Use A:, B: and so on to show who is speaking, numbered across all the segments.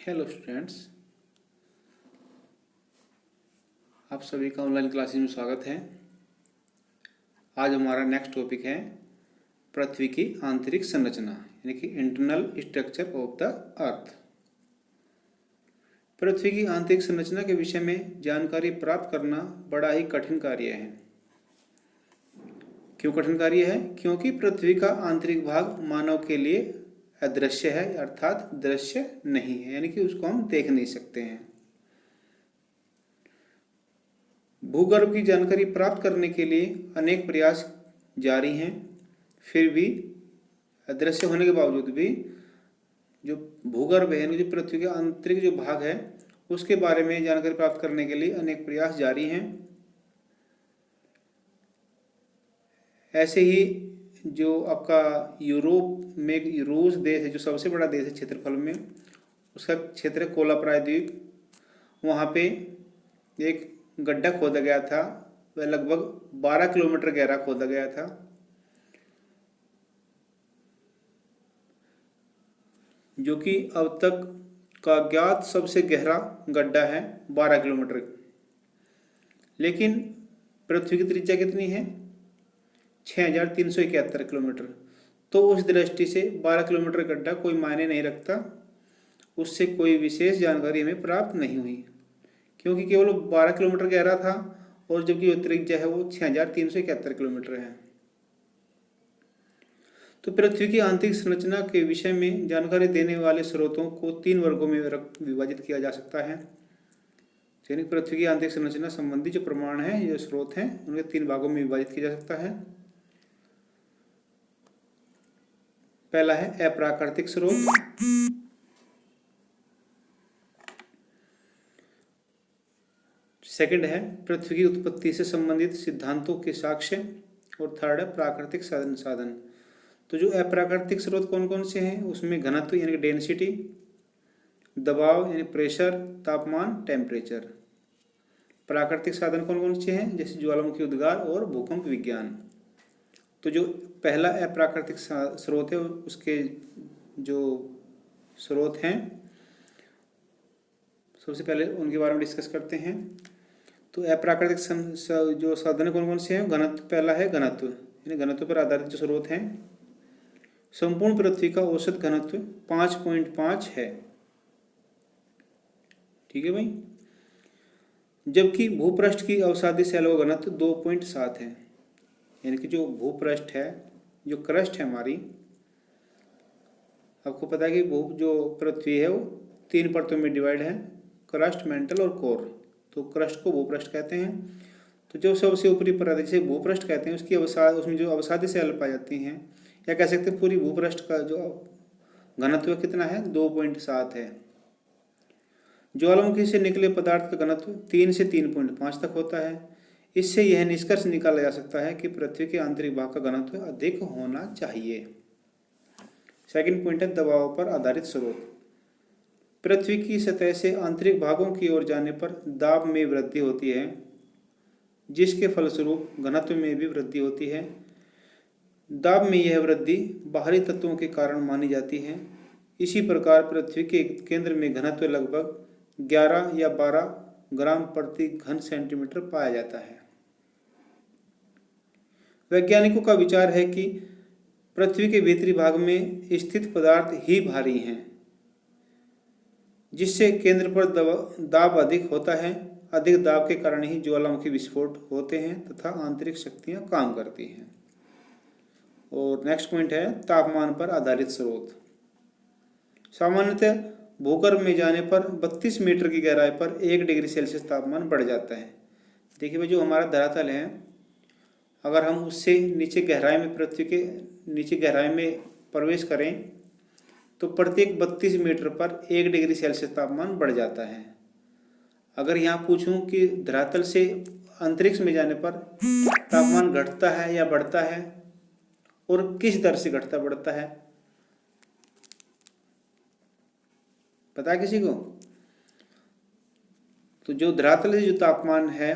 A: Hello students, आप सभी का ऑनलाइन क्लासेस में स्वागत है। आज हमारा नेक्स्ट टॉपिक है पृथ्वी की आंतरिक संरचना यानी कि internal structure of the earth. पृथ्वी की आंतरिक संरचना के विषय में जानकारी प्राप्त करना बड़ा ही कठिन कार्य है। क्यों कठिन कार्य है? क्योंकि पृथ्वी का आंतरिक भाग मानव के लिए अदृश्य है, अर्थात दृश्य नहीं है, यानी कि उसको हम देख नहीं सकते हैं। भूगर्भ की जानकारी प्राप्त करने के लिए अनेक प्रयास जारी हैं, फिर भी अदृश्य होने के बावजूद भी जो भूगर्भ है, जो पृथ्वी का आंतरिक जो भाग है, उसके बारे में जानकारी प्राप्त करने के लिए अनेक प्रयास जारी हैं। ऐसे ही जो आपका यूरोप में रूस देश है, जो सबसे बड़ा देश है क्षेत्रफल में, उसका क्षेत्र है कोलाप्राय द्वीप। वहाँ पे एक गड्ढा खोदा गया था, वह लगभग 12 किलोमीटर गहरा खोदा गया था, जो कि अब तक का ज्ञात सबसे गहरा गड्ढा है, 12 किलोमीटर। लेकिन पृथ्वी की त्रिज्या कितनी है? 6371 किलोमीटर। तो उस दृष्टि से 12 किलोमीटर गड्ढा कोई मायने नहीं रखता, उससे कोई विशेष जानकारी हमें प्राप्त नहीं हुई, क्योंकि केवल 12 किलोमीटर गहरा था और जबकि त्रिज्या है वो 6371 किलोमीटर है। तो पृथ्वी की आंतरिक संरचना के विषय में जानकारी देने वाले स्रोतों को 3 वर्गों में विभाजित किया जा सकता है। यानी पृथ्वी की आंतरिक संरचना संबंधी जो प्रमाण है, जो स्रोत हैं, उनके 3 भागों में विभाजित किया जा सकता है। पहला है अप्राकृतिक स्रोत, सेकंड है पृथ्वी की उत्पत्ति से संबंधित सिद्धांतों के साक्ष्य, और थर्ड है प्राकृतिक साधन। तो जो अप्राकृतिक स्रोत कौन कौन से हैं? उसमें घनत्व यानी कि डेंसिटी, दबाव यानी प्रेशर, तापमान टेम्परेचर। प्राकृतिक साधन कौन कौन से हैं? जैसे ज्वालामुखी उद्गार और भूकंप विज्ञान। तो जो पहला अप्राकृतिक स्रोत है, उसके जो स्रोत हैं, सबसे पहले उनके बारे में डिस्कस करते हैं। तो अप्राकृतिक जो साधन कौन कौन से हैं? घनत्व, पहला है घनत्व, यानी घनत्व पर आधारित जो स्रोत हैं। संपूर्ण पृथ्वी का औसत घनत्व 5.5 है, ठीक है भाई। जबकि भूपृष्ठ की अवसादी शैलों का घनत्व 2.7 है, यानी कि जो भूपृष्ठ है, जो क्रस्ट है हमारी, आपको पता है कि जो पृथ्वी है वो 3 परतों में डिवाइड है, क्रस्ट, मेंटल और कोर। तो क्रस्ट को भूपृष्ठ कहते हैं। तो जो सबसे ऊपरी परत, जिसे भूपृष्ठ कहते हैं, उसकी उसमें जो अवसादी शैल पाई जाती हैं, या कह सकते हैं पूरी भूपृष्ठ का जो घनत्व कितना है? 2.7 है। ज्वालामुखी से निकले पदार्थ का घनत्व 3 से 3.5 तक होता है। इससे यह निष्कर्ष निकाला जा सकता है कि पृथ्वी के आंतरिक भाग का घनत्व अधिक होना चाहिए। सेकंड पॉइंट है दबाव पर आधारित स्रोत। पृथ्वी की सतह से आंतरिक भागों की ओर जाने पर दाब में वृद्धि होती है, जिसके फलस्वरूप घनत्व में भी वृद्धि होती है। दाब में यह वृद्धि बाहरी तत्वों के कारण मानी जाती है। इसी प्रकार पृथ्वी के केंद्र में घनत्व लगभग 11 या 12 ग्राम प्रति घन सेंटीमीटर पाया जाता है। वैज्ञानिकों का विचार है कि पृथ्वी के भीतरी भाग में स्थित पदार्थ ही भारी हैं, जिससे केंद्र पर दाब अधिक होता है। अधिक दाब के कारण ही ज्वालामुखी विस्फोट होते हैं तथा आंतरिक शक्तियां काम करती हैं। और नेक्स्ट पॉइंट है तापमान पर आधारित स्रोत। सामान्यतः भूगर्भ में जाने पर 32 मीटर की गहराई पर 1 डिग्री सेल्सियस तापमान बढ़ जाता है। देखिए भाई, जो हमारा धरातल है, अगर हम उससे नीचे गहराई में, पृथ्वी के नीचे गहराई में प्रवेश करें, तो प्रत्येक 32 मीटर पर 1 डिग्री सेल्सियस तापमान बढ़ जाता है। अगर यहाँ पूछूं कि धरातल से अंतरिक्ष में जाने पर तापमान घटता है या बढ़ता है, और किस दर से घटता बढ़ता है, पता है किसी को? तो जो धरातल से जो तापमान है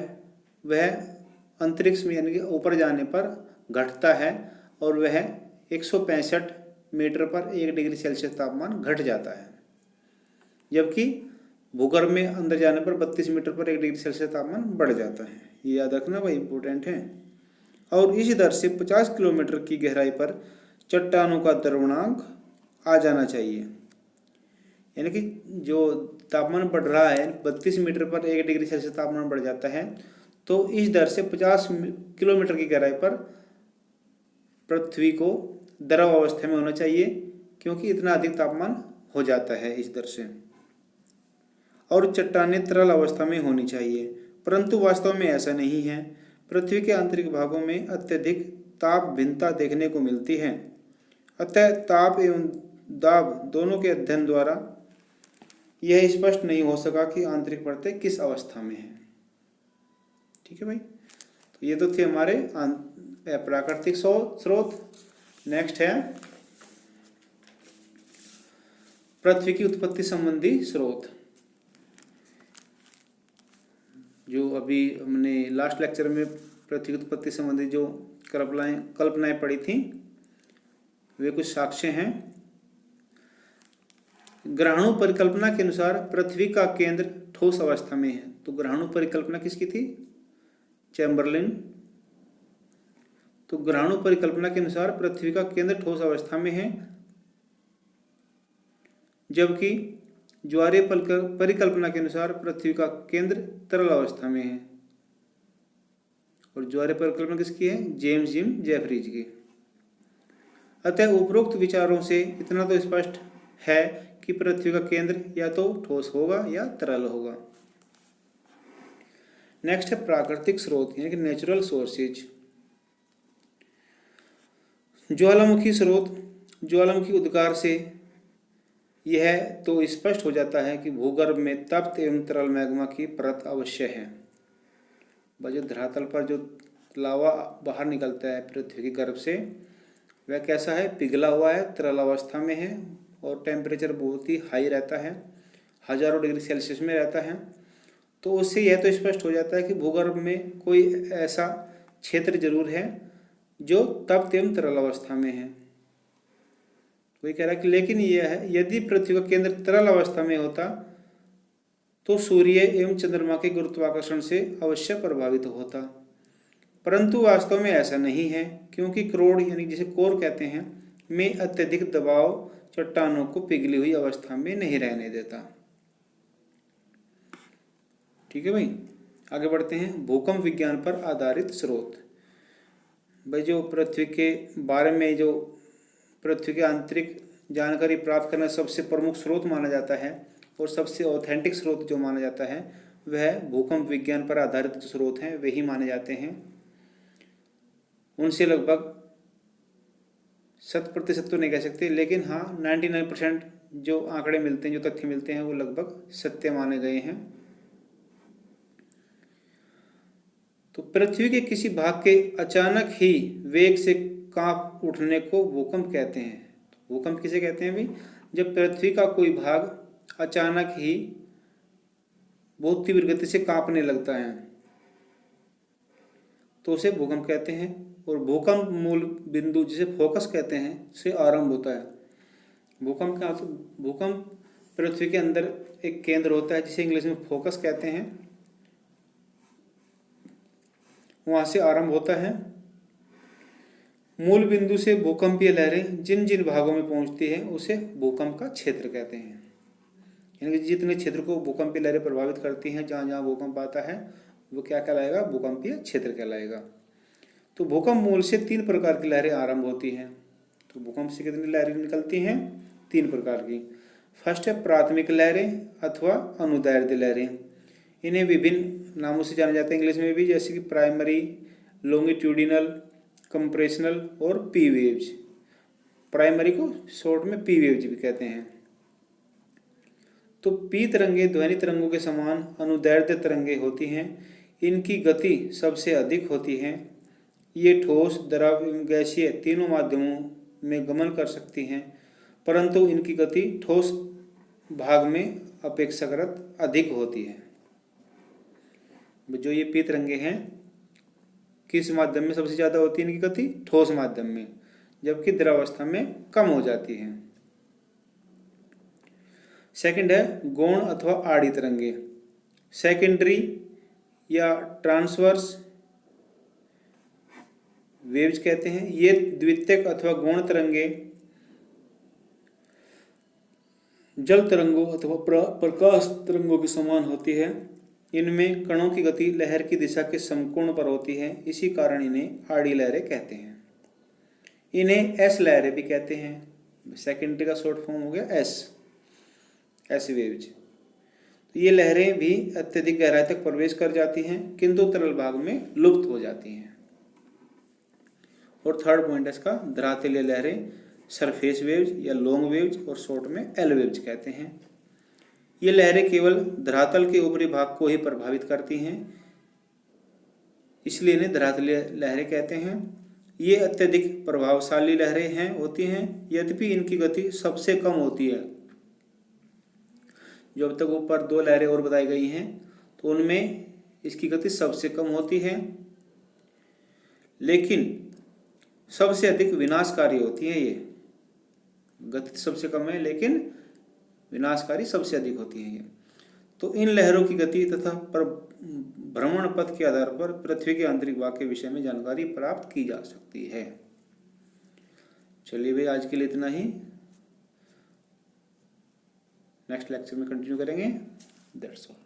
A: वह अंतरिक्ष में यानी कि ऊपर जाने पर घटता है, और वह 165 मीटर पर 1 डिग्री सेल्सियस तापमान घट जाता है। जबकि भूगर्भ में अंदर जाने पर 32 मीटर पर 1 डिग्री सेल्सियस तापमान बढ़ जाता है। ये याद रखना भाई, इंपॉर्टेंट है। और इसी दर से 50 किलोमीटर की गहराई पर चट्टानों का द्रवणांक आ जाना चाहिए। यानी कि जो तापमान बढ़ रहा है 32 मीटर पर 1 डिग्री सेल्सियस तापमान बढ़ जाता है, तो इस दर से 50 किलोमीटर की गहराई पर पृथ्वी को द्रव अवस्था में होना चाहिए, क्योंकि इतना अधिक तापमान हो जाता है इस दर से। और चट्टानें तरल अवस्था में होनी चाहिए, परंतु वास्तव में ऐसा नहीं है। पृथ्वी के आंतरिक भागों में अत्यधिक ताप भिन्नता देखने को मिलती है। अतः ताप एवं दाब दोनों के अध्ययन द्वारा यह स्पष्ट नहीं हो सका कि आंतरिक परतें किस अवस्था में है। ठीक है भाई, तो ये तो थे हमारे प्राकृतिक स्रोत। नेक्स्ट है पृथ्वी की उत्पत्ति संबंधी स्रोत। जो अभी हमने लास्ट लेक्चर में पृथ्वी की उत्पत्ति संबंधी जो कल्पनाएं पढ़ी थी, वे कुछ साक्ष्य हैं। ग्रहणु परिकल्पना के अनुसार पृथ्वी का केंद्र ठोस अवस्था में है। तो ग्रहणु परिकल्पना किसकी थी? चैम्बरलिन। तो ग्रहणु परिकल्पना के अनुसार पृथ्वी का केंद्र ठोस अवस्था में है, जबकि ज्वारीय परिकल्पना के अनुसार पृथ्वी का केंद्र तरल अवस्था में है। और ज्वारीय परिकल्पना किसकी है? जेम्स जिम जेफरीज की। अतः उपरोक्त विचारों से इतना तो स्पष्ट है कि पृथ्वी का केंद्र या तो ठोस होगा या तरल होगा। नेक्स्ट है प्राकृतिक स्रोत, यानी कि नेचुरल सोर्सेज। ज्वालामुखी स्रोत। ज्वालामुखी उद्गार से यह तो स्पष्ट हो जाता है कि भूगर्भ में तप्त एवं तरल मैग्मा की परत अवश्य है। जो धरातल पर जो लावा बाहर निकलता है पृथ्वी के गर्भ से, वह कैसा है? पिघला हुआ है, तरल अवस्था में है और टेम्परेचर बहुत ही हाई रहता है, हजारों डिग्री सेल्सियस में रहता है। तो उससे यह तो स्पष्ट हो जाता है कि भूगर्भ में कोई ऐसा क्षेत्र जरूर है जो तप्त एवं तरल अवस्था में है। कोई कह रहा है कि लेकिन यह है, यदि पृथ्वी का केंद्र तरल अवस्था में होता तो सूर्य एवं चंद्रमा के गुरुत्वाकर्षण से अवश्य प्रभावित होता, परंतु वास्तव में ऐसा नहीं है, क्योंकि क्रोड यानी जिसे कोर कहते हैं में अत्यधिक दबाव चट्टानों को पिघली हुई अवस्था में नहीं रहने देता। ठीक है भाई, आगे बढ़ते हैं। भूकंप विज्ञान पर आधारित स्रोत। भाई जो पृथ्वी के बारे में जो पृथ्वी के आंतरिक जानकारी प्राप्त करना सबसे प्रमुख स्रोत माना जाता है और सबसे ऑथेंटिक स्रोत जो माना जाता है, वह भूकंप विज्ञान पर आधारित जो स्रोत हैं वही माने जाते हैं। उनसे लगभग 100% तो नहीं कह सकते, लेकिन हाँ 99% जो आंकड़े मिलते हैं, जो तथ्य मिलते हैं, वो लगभग सत्य माने गए हैं। तो पृथ्वी के किसी भाग के अचानक ही वेग से कांप उठने को भूकंप कहते हैं। तो भूकंप किसे कहते हैं भाई? जब पृथ्वी का कोई भाग अचानक ही बहुत तीव्र गति से कांपने लगता है तो उसे भूकंप कहते हैं। और भूकंप मूल बिंदु जिसे फोकस कहते हैं से आरंभ होता है। भूकंप पृथ्वी के अंदर एक केंद्र होता है जिसे इंग्लिश में फोकस कहते हैं, वहां से आरंभ होता है। मूल बिंदु से भूकंपीय लहरें जिन जिन भागों में पहुंचती है उसे भूकंप का क्षेत्र कहते हैं। यानी कि जितने क्षेत्र को भूकंपीय लहरें प्रभावित करती हैं, जहां जहां भूकंप आता है, वो क्या कहलाएगा? भूकंपीय क्षेत्र कहलाएगा। तो भूकंप मूल से 3 प्रकार की लहरें आरंभ होती हैं। तो भूकंप से कितनी लहरें निकलती हैं? 3 प्रकार की। फर्स्ट है प्राथमिक लहरें अथवा अनुदैर्ध्य लहरें। इन्हें विभिन्न नामों से जाना जाता है इंग्लिश में भी, जैसे कि प्राइमरी, लॉन्गिट्यूडिनल, कंप्रेशनल और पी वेव्स। प्राइमरी को शॉर्ट में पी वेव्स भी कहते हैं। तो पी तरंगे ध्वनि तरंगों के समान अनुदैर्ध्य तरंगे होती हैं। इनकी गति सबसे अधिक होती है। ये ठोस, द्रव एवं गैसीय तीनों माध्यमों में गमन कर सकती हैं, परंतु इनकी गति ठोस भाग में अपेक्षाकृत अधिक होती है। जो ये पी तरंगे हैं, किस माध्यम में सबसे ज़्यादा होती है इनकी गति? ठोस माध्यम में, जबकि द्रवावस्था में कम हो जाती है। सेकंड है गौण अथवा आड़ी तरंगे, सेकेंडरी या ट्रांसवर्स वेव्स कहते हैं। ये द्वितीयक अथवा गौण तरंगे जल तरंगों अथवा प्रकाश तरंगों के समान होती है। इनमें कणों की गति लहर की दिशा के समकोण पर होती है, इसी कारण इन्हें आड़ी लहरें कहते हैं। इन्हें एस लहरें भी कहते हैं। सेकेंडरी का शॉर्ट फॉर्म हो गया एस वेव्स। तो ये लहरें भी अत्यधिक गहराई तक प्रवेश कर जाती हैं, किंतु तरल भाग में लुप्त हो जाती हैं। और थर्ड पॉइंट है इसका धरातलीय लहरें, सरफेस वेव्स या लॉन्ग वेव्स और शॉर्ट में एल वेव्स कहते हैं। ये लहरें केवल धरातल के ऊपरी भाग को ही प्रभावित करती हैं, इसलिए इन्हें धरातलीय लहरें कहते हैं। ये अत्यधिक प्रभावशाली लहरें होती हैं, यद्यपि इनकी गति सबसे कम होती है। जो अब तक ऊपर दो लहरें और बताई गई हैं, तो उनमें इसकी गति सबसे कम होती है, लेकिन सबसे अधिक विनाशकारी होती है। ये गति सबसे कम है लेकिन विनाशकारी सबसे अधिक होती है ये। तो इन लहरों की गति तथा भ्रमण पथ के आधार पर पृथ्वी के आंतरिक भाग के विषय में जानकारी प्राप्त की जा सकती है। चलिए भाई, आज के लिए इतना ही। नेक्स्ट लेक्चर में कंटिन्यू करेंगे। That's all.